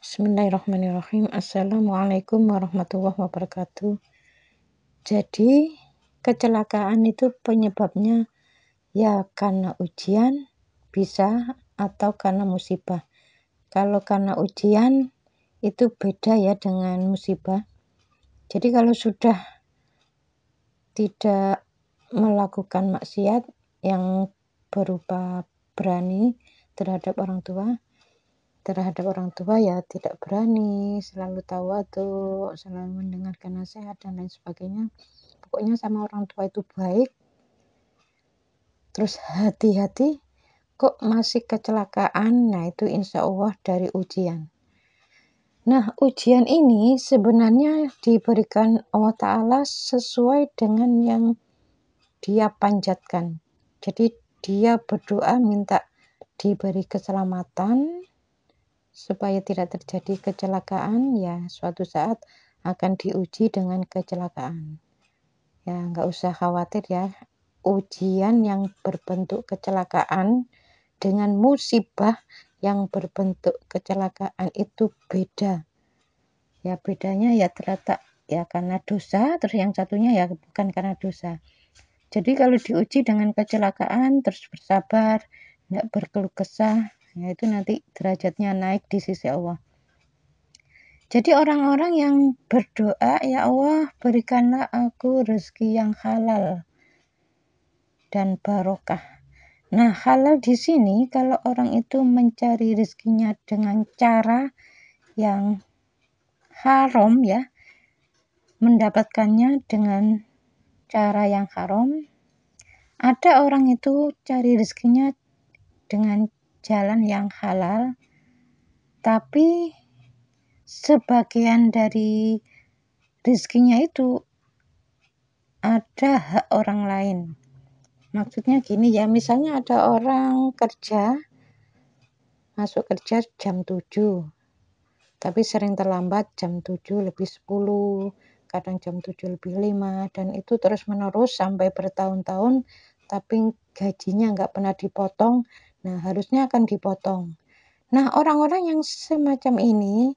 Bismillahirrahmanirrahim. Assalamualaikum warahmatullahi wabarakatuh. Jadi, kecelakaan itu penyebabnya ya karena ujian bisa atau karena musibah. Kalau karena ujian itu beda ya dengan musibah. Jadi kalau sudah tidak melakukan maksiat yang berupa berani terhadap orang tua ya tidak berani, selalu tawadhu, selalu mendengarkan nasihat dan lain sebagainya. Pokoknya sama orang tua itu baik. Terus hati-hati kok masih kecelakaan, nah itu insya Allah dari ujian. Nah, ujian ini sebenarnya diberikan Allah Ta'ala sesuai dengan yang dia panjatkan. Jadi dia berdoa minta diberi keselamatan supaya tidak terjadi kecelakaan, ya suatu saat akan diuji dengan kecelakaan. Ya nggak usah khawatir ya, ujian yang berbentuk kecelakaan dengan musibah yang berbentuk kecelakaan itu beda. Ya bedanya ya terletak ya karena dosa, terus yang satunya ya bukan karena dosa. Jadi kalau diuji dengan kecelakaan terus bersabar, nggak berkeluh kesah, ya itu nanti derajatnya naik di sisi Allah. Jadi orang-orang yang berdoa, ya Allah berikanlah aku rezeki yang halal dan barokah. Nah, halal di sini kalau orang itu mencari rezekinya dengan cara yang haram ya, mendapatkannya dengan cara yang haram. Ada orang itu cari rezekinya dengan jalan yang halal, tapi sebagian dari rezekinya itu ada hak orang lain. Maksudnya gini ya, misalnya ada orang masuk kerja jam 7, tapi sering terlambat jam 7 lebih 10, kadang jam 7 lebih 5, dan itu terus menerus sampai bertahun-tahun, tapi gajinya nggak pernah dipotong. Nah, harusnya akan dipotong. Nah, orang-orang yang semacam ini,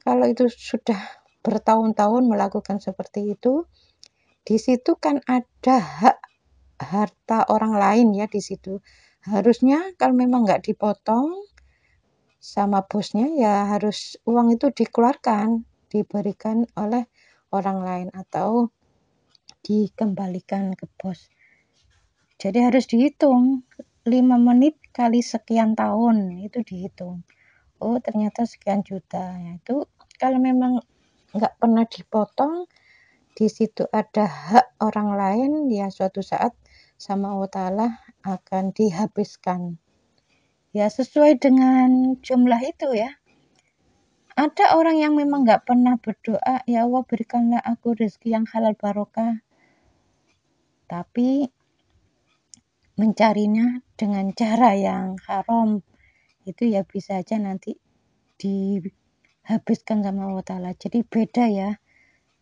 kalau itu sudah bertahun-tahun melakukan seperti itu, di situ kan ada hak harta orang lain ya di situ. Harusnya kalau memang nggak dipotong sama bosnya ya harus uang itu dikeluarkan, diberikan oleh orang lain atau dikembalikan ke bos. Jadi harus dihitung 5 menit kali sekian tahun itu dihitung. Oh ternyata sekian juta. Ya, itu kalau memang nggak pernah dipotong, di situ ada hak orang lain, ya suatu saat sama Allah Ta'ala akan dihabiskan. Ya sesuai dengan jumlah itu ya. Ada orang yang memang nggak pernah berdoa, ya Allah berikanlah aku rezeki yang halal barokah. Tapi mencarinya dengan cara yang haram, itu ya bisa aja nanti dihabiskan sama Allah Ta'ala. Jadi beda ya,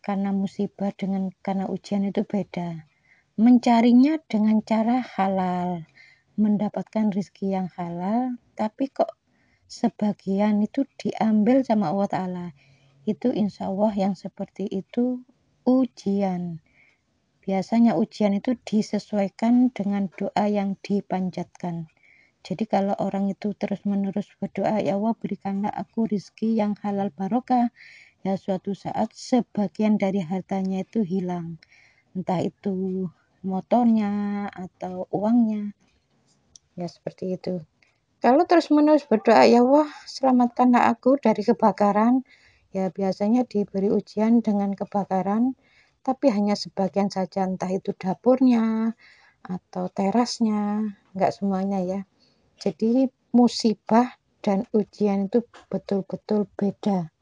karena musibah dengan karena ujian itu beda. Mencarinya dengan cara halal, mendapatkan rezeki yang halal, tapi kok sebagian itu diambil sama Allah Ta'ala. Itu insya Allah yang seperti itu ujian. Biasanya ujian itu disesuaikan dengan doa yang dipanjatkan. Jadi kalau orang itu terus-menerus berdoa, ya Allah berikanlah aku rezeki yang halal barokah, ya suatu saat sebagian dari hartanya itu hilang. Entah itu motornya atau uangnya, ya seperti itu. Kalau terus-menerus berdoa, ya Allah selamatkanlah aku dari kebakaran, ya biasanya diberi ujian dengan kebakaran, tapi hanya sebagian saja, entah itu dapurnya atau terasnya, enggak semuanya ya. Jadi musibah dan ujian itu betul-betul beda.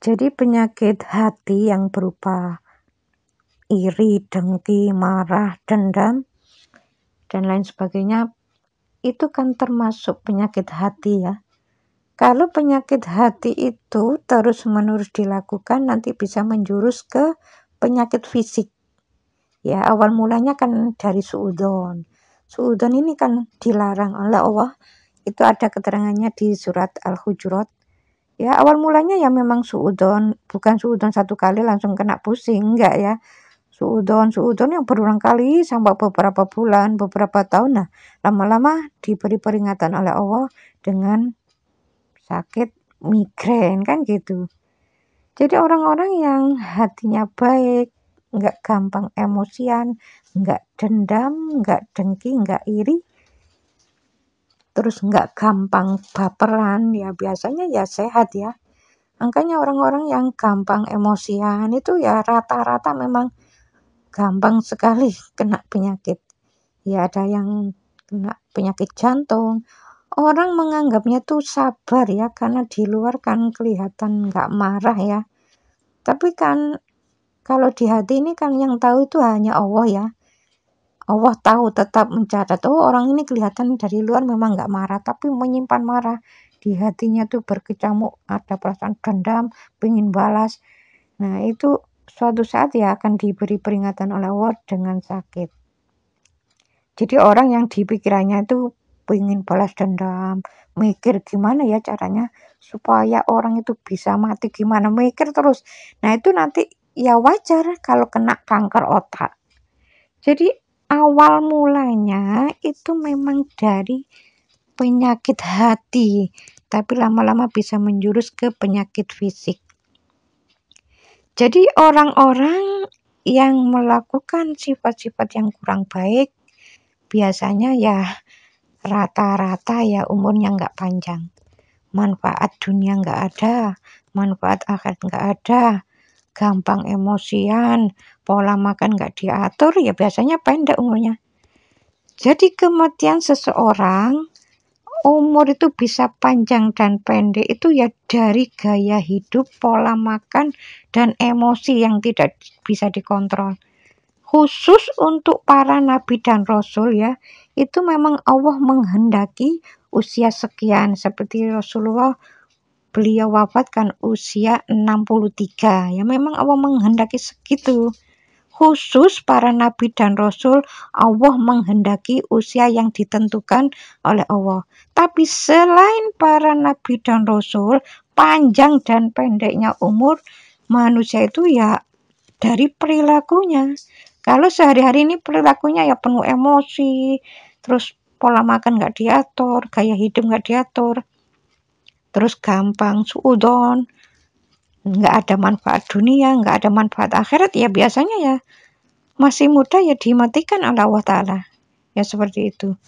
Jadi penyakit hati yang berupa iri, dengki, marah, dendam, dan lain sebagainya, itu kan termasuk penyakit hati ya. Kalau penyakit hati itu terus-menerus dilakukan, nanti bisa menjurus ke penyakit fisik. Ya, awal mulanya kan dari suudzon. Suudzon ini kan dilarang oleh Allah. Itu ada keterangannya di surat Al-Hujurat. Ya, awal mulanya ya memang suudzon, bukan suudzon satu kali langsung kena pusing, enggak ya. Suudzon yang berulang kali sampai beberapa bulan, beberapa tahun. Nah, lama-lama diberi peringatan oleh Allah dengan sakit migrain kan gitu. Jadi orang-orang yang hatinya baik, nggak gampang emosian, nggak dendam, nggak dengki, nggak iri, terus nggak gampang baperan, ya biasanya ya sehat ya. Makanya orang-orang yang gampang emosian itu ya rata-rata memang gampang sekali kena penyakit. Ya ada yang kena penyakit jantung. Orang menganggapnya tuh sabar ya, karena di luar kan kelihatan nggak marah ya. Tapi kan kalau di hati ini kan yang tahu itu hanya Allah ya. Allah tahu, tetap mencatat. Oh, orang ini kelihatan dari luar memang nggak marah, tapi menyimpan marah. Di hatinya tuh berkecamuk, ada perasaan dendam, pengen balas. Nah, itu suatu saat ya akan diberi peringatan oleh Allah dengan sakit. Jadi orang yang di pikirannya itu pengen balas dendam, mikir gimana ya caranya supaya orang itu bisa mati, gimana mikir terus. Nah, itu nanti ya wajar kalau kena kanker otak. Jadi awal mulanya itu memang dari penyakit hati, tapi lama-lama bisa menjurus ke penyakit fisik. Jadi orang-orang yang melakukan sifat-sifat yang kurang baik biasanya ya rata-rata ya umurnya nggak panjang. Manfaat dunia nggak ada, manfaat akhirat nggak ada, gampang emosian, pola makan nggak diatur, ya biasanya pendek umurnya. Jadi kematian seseorang, umur itu bisa panjang dan pendek itu ya dari gaya hidup, pola makan, dan emosi yang tidak bisa dikontrol. Khusus untuk para nabi dan rasul ya, itu memang Allah menghendaki usia sekian. Seperti Rasulullah, beliau wafat kan usia 63. Ya memang Allah menghendaki segitu. Khusus para nabi dan rasul, Allah menghendaki usia yang ditentukan oleh Allah. Tapi selain para nabi dan rasul, panjang dan pendeknya umur manusia itu ya dari perilakunya. Kalau sehari-hari ini perilakunya ya penuh emosi, terus pola makan nggak diatur, gaya hidup nggak diatur, terus gampang suudzon, nggak ada manfaat dunia, nggak ada manfaat akhirat, ya biasanya ya masih muda ya dimatikan oleh Allah Ta'ala. Ya seperti itu.